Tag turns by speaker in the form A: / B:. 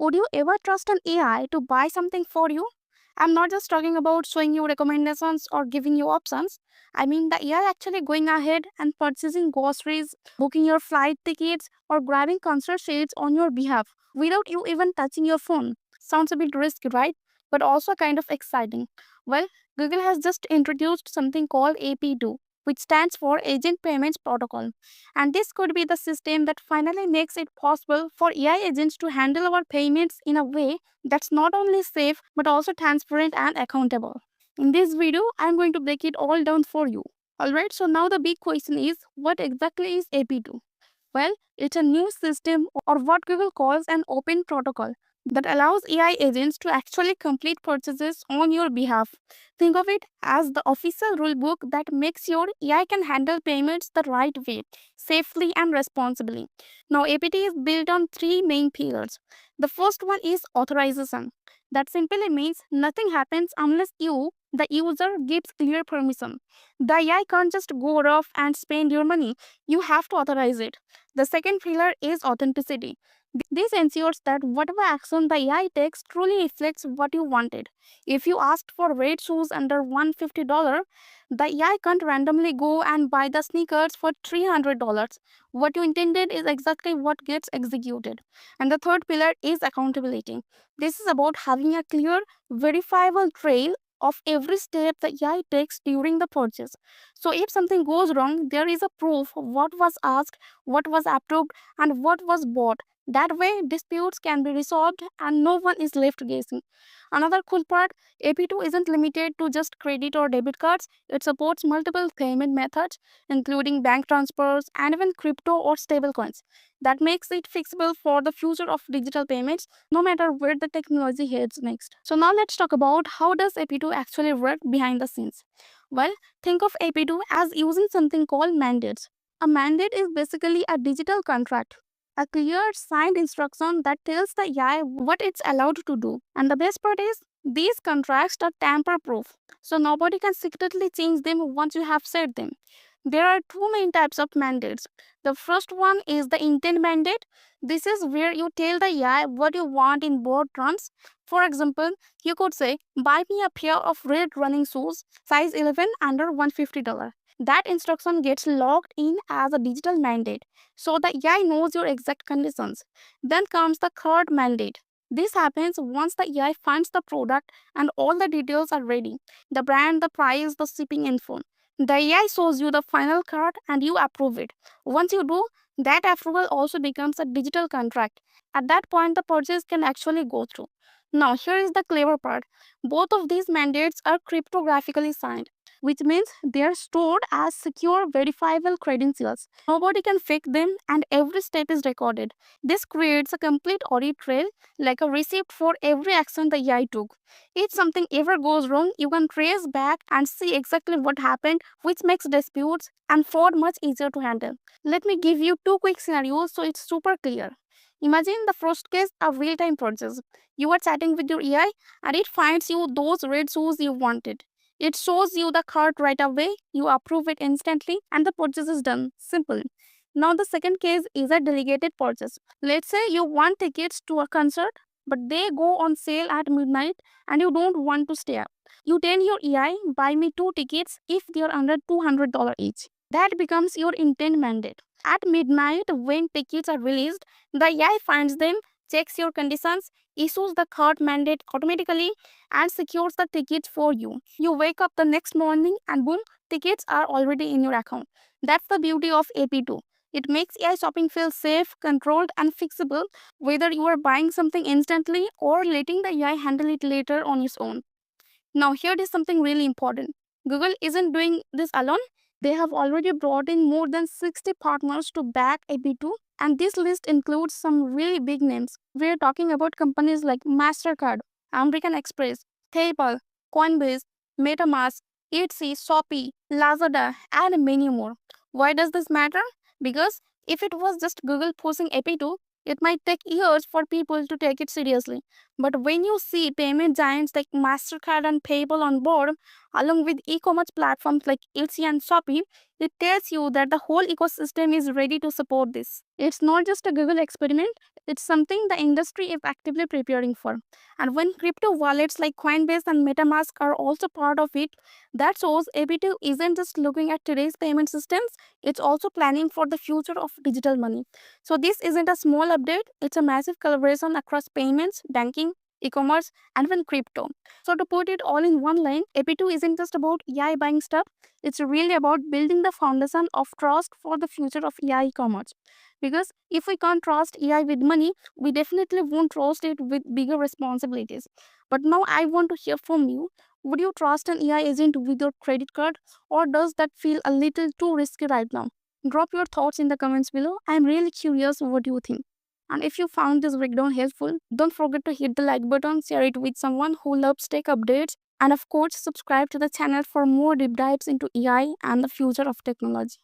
A: Would you ever trust an AI to buy something for you? I'm not just talking about showing you recommendations or giving you options. I mean the AI actually going ahead and purchasing groceries, booking your flight tickets, or grabbing concert seats on your behalf without you even touching your phone. Sounds a bit risky, right? But also kind of exciting. Well, Google has just introduced something called AP2, which stands for Agent Payments Protocol. And this could be the system that finally makes it possible for AI agents to handle our payments in a way that's not only safe but also transparent and accountable. In this video, I'm going to break it all down for you. Alright, so now the big question is, what exactly is AP2? Well, it's a new system or what Google calls an open protocol that allows AI agents to actually complete purchases on your behalf. Think of it as the official rulebook that makes sure AI can handle payments the right way, safely and responsibly. Now, APT is built on three main pillars. The first one is authorization. That simply means nothing happens unless you, the user, gives clear permission. The AI can't just go off and spend your money. You have to authorize it. The second pillar is authenticity. This ensures that whatever action the AI takes truly reflects what you wanted. If you asked for red shoes under $150, the AI can't randomly go and buy the sneakers for $300. What you intended is exactly what gets executed. And the third pillar is accountability. This is about having a clear, verifiable trail of every step the AI takes during the purchase. So if something goes wrong, there is a proof of what was asked, what was approved, and what was bought. That way, disputes can be resolved and no one is left guessing. Another cool part, AP2 isn't limited to just credit or debit cards. It supports multiple payment methods, including bank transfers and even crypto or stablecoins. That makes it flexible for the future of digital payments, no matter where the technology heads next. So now let's talk about how does AP2 actually work behind the scenes. Well, think of AP2 as using something called mandates. A mandate is basically a digital contract, a clear signed instruction that tells the AI what it's allowed to do. And the best part is, these contracts are tamper proof, so nobody can secretly change them once you have said them. There are two main types of mandates. The first one is the intent mandate. This is where you tell the AI what you want in broad terms. For example, you could say, buy me a pair of red running shoes, size 11 under $150. That instruction gets logged in as a digital mandate, so the AI knows your exact conditions. Then comes the third mandate. This happens once the AI finds the product and all the details are ready: the brand, the price, the shipping info. The AI shows you the final card and you approve it. Once you do, that approval also becomes a digital contract. At that point, the purchase can actually go through. Now, here is the clever part. Both of these mandates are cryptographically signed, which means they are stored as secure, verifiable credentials. Nobody can fake them, and every step is recorded. This creates a complete audit trail, like a receipt for every action the AI took. If something ever goes wrong, you can trace back and see exactly what happened, which makes disputes and fraud much easier to handle. Let me give you two quick scenarios so it's super clear. Imagine the first case, a real-time purchase. You are chatting with your AI and it finds you those red shoes you wanted. It shows you the cart right away, you approve it instantly, and the purchase is done. Simple. Now, the second case is a delegated purchase. Let's say you want tickets to a concert, but they go on sale at midnight and you don't want to stay up. You tell your AI, buy me two tickets if they are under $200 each. That becomes your intent mandate. At midnight, when tickets are released, the AI finds them, checks your conditions, issues the cart mandate automatically, and secures the tickets for you. You wake up the next morning and boom, tickets are already in your account. That's the beauty of AP2. It makes AI shopping feel safe, controlled, and fixable, whether you are buying something instantly or letting the AI handle it later on its own. Now, here is something really important. Google isn't doing this alone. They have already brought in more than 60 partners to back AP2, and this list includes some really big names. We're talking about companies like MasterCard, American Express, PayPal, Coinbase, MetaMask, Etsy, Shopee, Lazada, and many more. Why does this matter? Because if it was just Google pushing AP2, it might take years for people to take it seriously. But when you see payment giants like MasterCard and PayPal on board, along with e-commerce platforms like Etsy and Shopee, it tells you that the whole ecosystem is ready to support this. It's not just a Google experiment, it's something the industry is actively preparing for. And when crypto wallets like Coinbase and MetaMask are also part of it, that shows AP2 isn't just looking at today's payment systems, it's also planning for the future of digital money. So this isn't a small update, it's a massive collaboration across payments, banking, e-commerce, and even crypto. So to put it all in one line, AP2 isn't just about AI buying stuff, it's really about building the foundation of trust for the future of AI e-commerce. Because if we can't trust AI with money, we definitely won't trust it with bigger responsibilities. But now I want to hear from you. Would you trust an AI agent with your credit card, or does that feel a little too risky right now? Drop your thoughts in the comments below. I'm really curious what you think. And if you found this breakdown helpful, don't forget to hit the like button, share it with someone who loves tech updates, and of course, subscribe to the channel for more deep dives into AI and the future of technology.